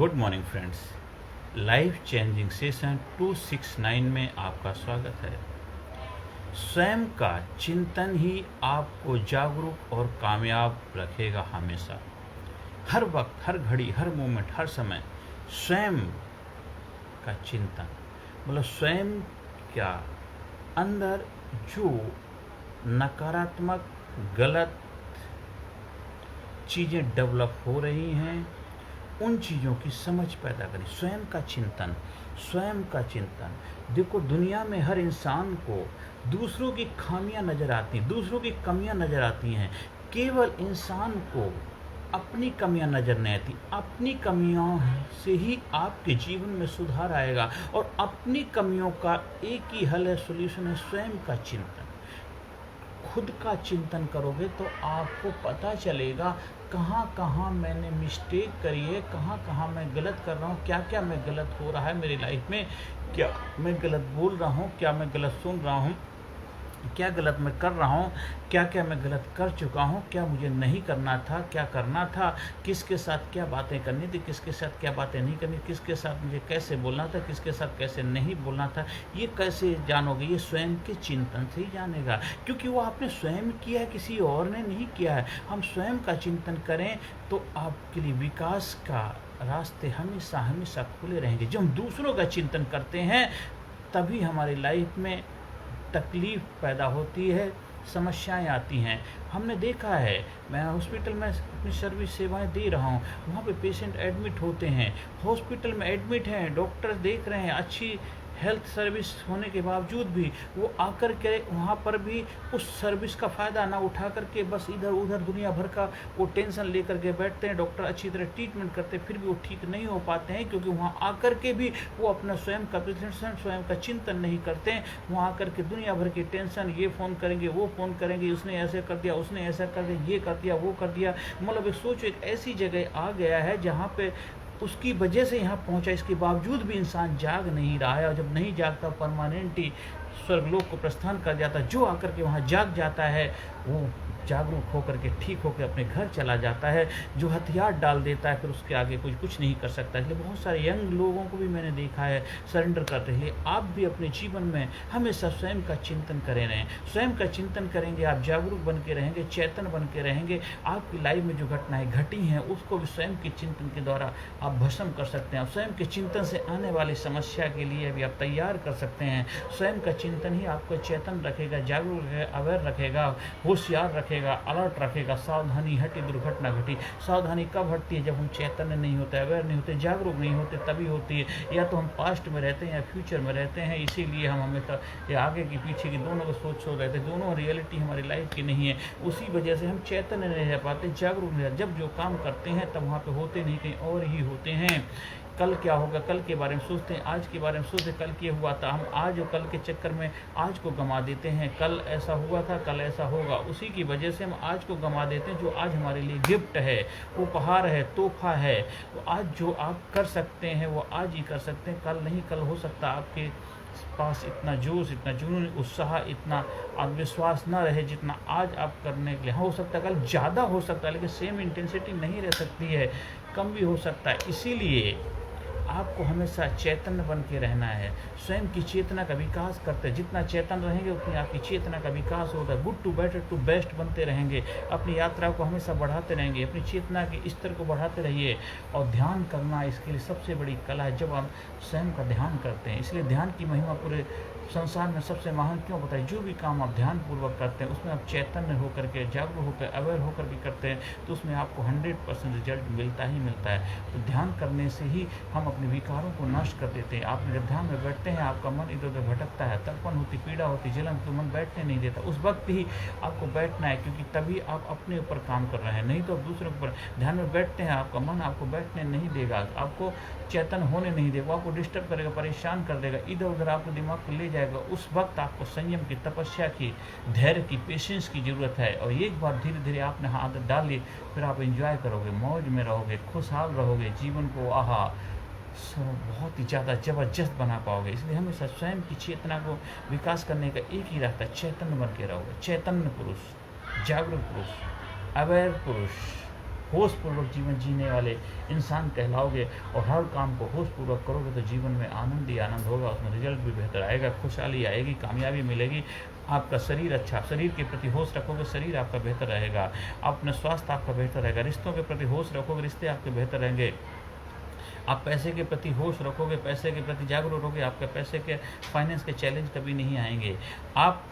Good morning friends. Life changing session 269 में आपका स्वागत है। स्वयं का चिंतन ही आपको जागरूक और कामयाब रखेगा हमेशा। हर वक्त, हर घड़ी, हर मोमेंट, हर समय स्वयं का चिंतन, मतलब स्वयं क्या अंदर जो नकारात्मक गलत चीज़ें डेवलप हो रही हैं उन चीज़ों की समझ पैदा करें। स्वयं का चिंतन, स्वयं का चिंतन। देखो, दुनिया में हर इंसान को दूसरों की खामियां नज़र आती हैं, दूसरों की कमियां नज़र आती हैं। केवल इंसान को अपनी कमियां नज़र नहीं आती। अपनी कमियों से ही आपके जीवन में सुधार आएगा और अपनी कमियों का एक ही हल है, सॉल्यूशन है, स्वयं का चिंतन। खुद का चिंतन करोगे तो आपको पता चलेगा कहाँ कहाँ मैंने मिस्टेक करी है, कहाँ कहाँ मैं गलत कर रहा हूँ, क्या क्या मैं गलत हो रहा है मेरी लाइफ में, क्या मैं गलत बोल रहा हूँ, क्या मैं गलत सुन रहा हूँ, क्या गलत मैं कर रहा हूँ, क्या क्या मैं गलत कर चुका हूँ, क्या मुझे नहीं करना था, क्या करना था, किसके साथ क्या बातें करनी थी, किसके साथ क्या बातें नहीं करनी, किसके साथ मुझे कैसे बोलना था, किसके साथ कैसे नहीं बोलना था। ये कैसे जानोगे? ये स्वयं के चिंतन से ही जानेगा, क्योंकि वो आपने स्वयं किया है, किसी और ने नहीं किया है। हम स्वयं का चिंतन करें तो आपके लिए विकास का रास्ते हमेशा हमेशा खुले रहेंगे। जब हम दूसरों का चिंतन करते हैं तभी हमारी लाइफ में तकलीफ़ पैदा होती है, समस्याएं आती हैं। हमने देखा है, मैं हॉस्पिटल में अपनी सर्विस सेवाएं दे रहा हूँ, वहाँ पे पेशेंट एडमिट होते हैं, हॉस्पिटल में एडमिट हैं, डॉक्टर देख रहे हैं, अच्छी हेल्थ सर्विस होने के बावजूद भी वो आकर के वहाँ पर भी उस सर्विस का फ़ायदा ना उठा करके बस इधर उधर दुनिया भर का वो टेंशन लेकर के बैठते हैं। डॉक्टर अच्छी तरह ट्रीटमेंट करते फिर भी वो ठीक नहीं हो पाते हैं, क्योंकि वहाँ आकर के भी वो अपना स्वयं का प्रेजेंटेशन, स्वयं का चिंतन नहीं करते हैं। वहाँ आकर के दुनिया भर की टेंशन, ये फ़ोन करेंगे, वो फ़ोन करेंगे, उसने ऐसे कर दिया, उसने ऐसा कर दिया, ये कर दिया, वो कर दिया। मतलब एक सोचो, एक ऐसी जगह आ गया है जहाँ पे उसकी वजह से यहाँ पहुँचा, इसके बावजूद भी इंसान जाग नहीं रहा है। और जब नहीं जागता, परमानेंटली स्वर्गलोक को प्रस्थान कर जाता। जो आकर के वहाँ जाग जाता है वो जागरूक होकर के ठीक होकर अपने घर चला जाता है। जो हथियार डाल देता है फिर उसके आगे कुछ नहीं कर सकता। इसलिए बहुत सारे यंग लोगों को भी मैंने देखा है सरेंडर करते हैं। आप भी अपने जीवन में हमेशा स्वयं का चिंतन करे रहें। स्वयं का चिंतन करेंगे, आप जागरूक बन के रहेंगे, चेतन बन के रहेंगे। आपकी लाइफ में जो घटनाएं घटी हैं उसको भी स्वयं के चिंतन के द्वारा आप भस्म कर सकते हैं। स्वयं के चिंतन से आने वाली समस्या के लिए भी आप तैयार कर सकते हैं। स्वयं का चिंतन ही आपको चेतन रखेगा, जागरूक रखेगा, अवेयर रखेगा, होशियार रखेगा, अलर्ट रखेगा। सावधानी हटी दुर्घटना घटी। सावधानी कब हटती है? जब हम चैतन्य नहीं होते, अवेयर नहीं होते, जागरूक नहीं होते, तभी होती है। या तो हम पास्ट में रहते हैं या फ्यूचर में रहते हैं, इसीलिए हम हमेशा आगे की पीछे की दोनों को सोच रहते हैं। दोनों रियलिटी हमारी लाइफ की नहीं है, उसी वजह से हम चैतन्य नहीं रह पाते, जागरूक नहीं रहते। जब जो काम करते हैं तब वहाँ पे होते नहीं, कहीं और ही होते हैं। कल क्या होगा, कल के बारे में सोचते हैं, आज के बारे में सोचते हैं, कल ये हुआ था। हम आज और कल के चक्कर में आज को गंवा देते हैं। कल ऐसा हुआ था, कल ऐसा होगा, उसी की वजह से हम आज को गंवा देते हैं। जो आज हमारे लिए गिफ्ट है, उपहार है, तोहफा है, तो आज जो आप कर सकते हैं वो आज ही कर सकते हैं, कल नहीं। कल हो सकता आपके पास इतना जोश, इतना जुनून, उत्साह, इतना आत्मविश्वास न रहे जितना आज आप करने के लिए। हो सकता है कल ज़्यादा हो सकता है, लेकिन सेम इंटेंसिटी नहीं रह सकती है, कम भी हो सकता है। इसीलिए आपको हमेशा चैतन्य बन के रहना है। स्वयं की चेतना का विकास करते हैं। जितना चेतन रहेंगे उतनी आपकी चेतना का विकास होगा। Good to better to best बनते रहेंगे। अपनी यात्रा को हमेशा बढ़ाते रहेंगे। अपनी चेतना के स्तर को बढ़ाते रहिए। और ध्यान करना इसके लिए सबसे बड़ी कला है, जब आप स्वयं का ध्यान करते हैं। इसलिए ध्यान की महिमा पूरे संसार में सबसे महान क्यों बताइए? जो भी काम आप ध्यानपूर्वक करते हैं उसमें आप चैतन्य होकर के, जागरूक होकर, अवेयर होकर के करते हैं, तो उसमें आपको 100% रिजल्ट मिलता ही मिलता है। तो ध्यान करने से ही हम अपने विकारों को नष्ट कर देते हैं। आप जब ध्यान में बैठते हैं आपका मन इधर उधर भटकता है, तड़पन होती, पीड़ा होती, जलन, तो मन बैठने नहीं देता। उस वक्त ही आपको बैठना है, क्योंकि तभी आप अपने ऊपर काम कर रहे हैं, नहीं तो दूसरों के ऊपर। ध्यान में बैठते हैं, आपका मन आपको बैठने नहीं देगा, आपको चेतन होने नहीं देगा, आपको डिस्टर्ब करेगा, परेशान कर देगा, इधर उधर आपको दिमाग को ले जाएगा। उस वक्त आपको संयम की, तपस्या की, धैर्य की, पेशेंस की ज़रूरत है। और एक बार धीरे धीरे आपने आदत डाली, फिर आप एंजॉय करोगे, मौज में रहोगे, खुशहाल रहोगे, जीवन को बहुत ही ज़्यादा ज़बरदस्त बना पाओगे। इसलिए हमेशा स्वयं की चेतना को विकास करने का एक ही रास्ता, चैतन्य बन के रहोगे। चैतन्य पुरुष, जागरूक पुरुष, अवेयर पुरुष, होशपूर्वक जीवन जीने वाले इंसान कहलाओगे। और हर काम को होशपूर्वक करोगे तो जीवन में आनंद ही आनंद होगा, उसमें रिजल्ट भी बेहतर आएगा, खुशहाली आएगी, कामयाबी मिलेगी। आपका शरीर अच्छा, शरीर के प्रति होश रखोगे, शरीर आपका बेहतर रहेगा। अपने स्वास्थ्य आपका बेहतर रहेगा। रिश्तों के प्रति होश रखोगे, रिश्ते आपके बेहतर रहेंगे। आप पैसे के प्रति होश रखोगे, पैसे के प्रति जागरूक रहोगे, आपके पैसे के फाइनेंस के चैलेंज कभी नहीं आएंगे। आप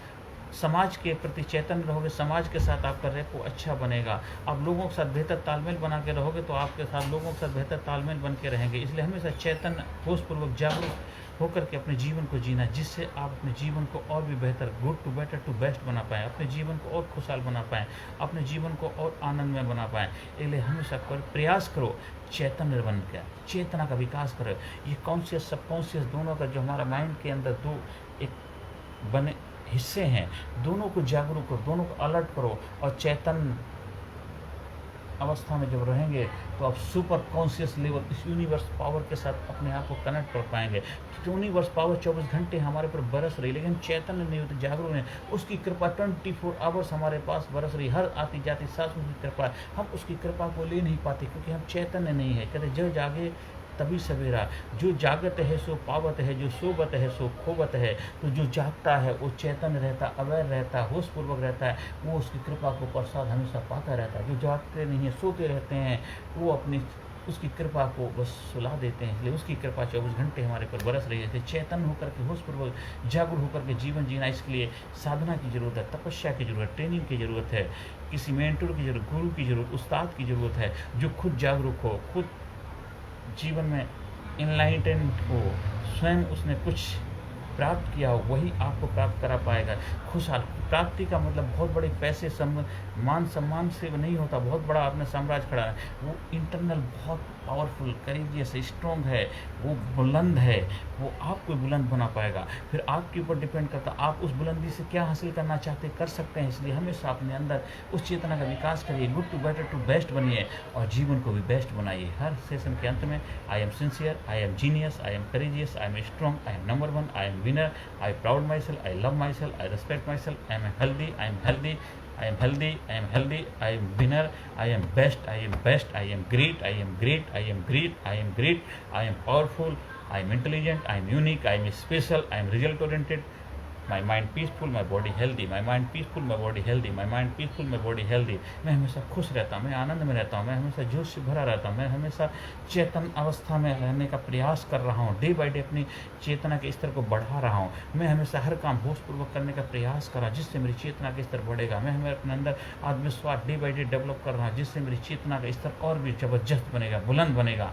समाज के प्रति चेतन रहोगे, समाज के साथ आपका रेपो अच्छा बनेगा। आप लोगों के साथ बेहतर तालमेल बना के रहोगे तो आपके साथ लोगों के साथ बेहतर तालमेल बन के रहेंगे। इसलिए हमेशा चेतन, होशपूर्वक, जागरूक होकर के अपने जीवन को जीना, जिससे आप अपने जीवन को और भी बेहतर, good to better to best बना पाएँ, अपने जीवन को और खुशहाल बना पाएँ, अपने जीवन को और आनंदमय बना पाएँ। इसलिए हमेशा प्रयास करो चैतन्य बन के, चेतना का विकास करो। ये कॉन्शियस सबकॉन्शियस दोनों का जो हमारा माइंड के अंदर दो एक बने हिस्से हैं, दोनों को जागरूक करो, दोनों को अलर्ट करो। और चैतन्य अवस्था में जब रहेंगे तो आप सुपर कॉन्शियस लेवल, इस यूनिवर्स पावर के साथ अपने आप को कनेक्ट कर पाएंगे। यूनिवर्स पावर 24 घंटे हमारे पर बरस रही, लेकिन चैतन्य नहीं होते, जागरूक नहीं। उसकी कृपा 24 आवर्स हमारे पास बरस रही, हर आती जाती सांस में उसकी कृपा है। हम उसकी कृपा को ले नहीं पाते क्योंकि हम चैतन्य नहीं है। कहते जो जागे तभी सवेरा, जो जागत है सो पावत है, जो सोबत है सो खोबत है। तो जो जागता है वो चैतन्य रहता, अवेयर रहता, होशपूर्वक रहता है, वो उसकी कृपा को प्रसाद हमेशा पाता रहता है। जो जागते नहीं है, सोते रहते हैं, वो अपनी उसकी कृपा को बस सुला देते हैं। इसलिए उसकी कृपा 24 घंटे हमारे पर बरस रही है। चैतन्य होकर के, होशपूर्वक, जागरूक होकर के जीवन जीना, इसके लिए साधना की ज़रूरत है, तपस्या की ज़रूरत है, ट्रेनिंग की ज़रूरत है, किसी मेंटर की ज़रूरत, गुरु की ज़रूरत, उस्ताद की ज़रूरत है, जो खुद जागरूक हो, खुद जीवन में इनलाइटेंड हो, स्वयं उसने कुछ प्राप्त किया हो, वही आपको प्राप्त करा पाएगा। खुशहाल प्राप्ति का मतलब बहुत बड़े पैसे, मान सम्मान से नहीं होता। बहुत बड़ा आपने साम्राज्य खड़ा है, वो इंटरनल बहुत पावरफुल, करेजियस, स्ट्रॉन्ग है, वो बुलंद है, वो आपको बुलंद बना पाएगा। फिर आपके ऊपर डिपेंड करता, आप उस बुलंदी से क्या हासिल करना चाहते कर सकते हैं। इसलिए हमेशा अपने अंदर उस चेतना का विकास करिए, good to better to best बनिए और जीवन को भी बेस्ट बनाइए। हर सेशन के अंत में I am sincere, I am genius, I am courageous, I am strong, I am number 1, I am winner, I proud my self, I love my self, I respect my self, I am healthy, I am healthy, I am healthy, I am healthy, I am winner, I am best, I am best, I am great, I am great, I am great, I am great, I am powerful, I am intelligent, I am unique, I am special, I am result oriented. My mind peaceful, my body healthy, my mind peaceful, my body healthy, my mind peaceful, my body healthy। मैं हमेशा खुश रहता हूँ, मैं आनंद में रहता हूँ, मैं हमेशा जोश से भरा रहता हूँ, मैं हमेशा चेतन अवस्था में रहने का प्रयास कर रहा हूँ, डे बाई डे अपनी चेतना के स्तर को बढ़ा रहा हूँ। मैं हमेशा हर काम होशपूर्वक करने का प्रयास कर रहा हूँ, जिससे मेरी चेतना का स्तर बढ़ेगा। मैं हमें अपने अंदर आत्मविश्वास डे बाई डे डेवलप कर रहा हूँ, जिससे मेरी चेतना का स्तर और भी ज़बरदस्त बनेगा, बुलंद बनेगा।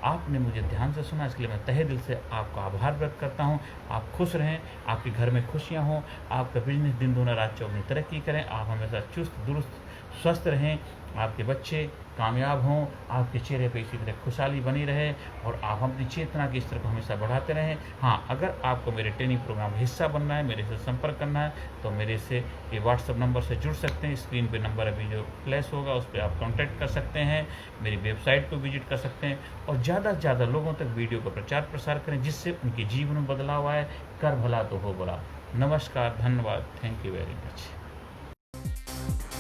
आपने मुझे ध्यान से सुना, इसके लिए मैं तहे दिल से आपका आभार व्यक्त करता हूँ। आप खुश रहें, आपके घर में खुशियाँ हों, आपका बिजनेस दिन दूना रात चौगुनी तरक्की करें, आप हमेशा चुस्त दुरुस्त स्वस्थ रहें, आपके बच्चे कामयाब हों, आपके चेहरे पे इसी तरह खुशहाली बनी रहे और आप अपनी चेतना के स्तर को हमेशा बढ़ाते रहें। हाँ, अगर आपको मेरे ट्रेनिंग प्रोग्राम का हिस्सा बनना है, मेरे से संपर्क करना है, तो मेरे से ये व्हाट्सएप नंबर से जुड़ सकते हैं। स्क्रीन पे नंबर अभी जो फ्लैश होगा उस पर आप कॉन्टैक्ट कर सकते हैं, मेरी वेबसाइट को विजिट कर सकते हैं और ज़्यादा से ज़्यादा लोगों तक वीडियो का प्रचार प्रसार करें, जिससे उनके जीवन में बदलाव आए। कर भला तो हो बड़ा। नमस्कार, धन्यवाद, thank you very much.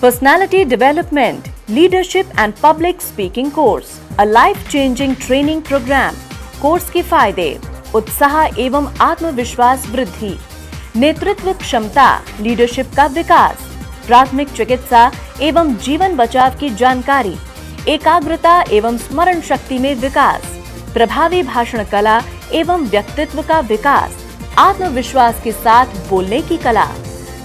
Personality Development, Leadership and Public Speaking Course, a life-changing training program. Course के फायदे: उत्साह एवं आत्मविश्वास वृद्धि, नेतृत्व क्षमता, लीडरशिप का विकास, प्राथमिक चिकित्सा एवं जीवन बचाव की जानकारी, एकाग्रता एवं स्मरण शक्ति में विकास, प्रभावी भाषण कला एवं व्यक्तित्व का विकास, आत्मविश्वास के साथ बोलने की कला,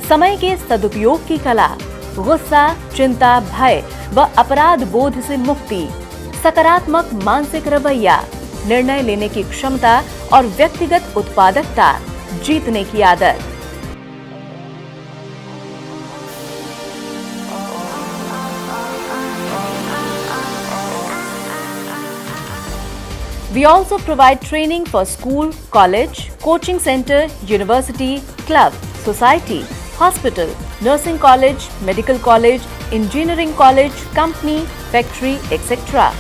समय के सदुपयोग की कला, गुस्सा, चिंता, भय व अपराध बोध से मुक्ति, सकारात्मक मानसिक रवैया, निर्णय लेने की क्षमता और व्यक्तिगत उत्पादकता, जीतने की आदत। We also provide training for school, college, coaching center, university, club, society, hospital, nursing college, medical college, engineering college, company, factory, etc.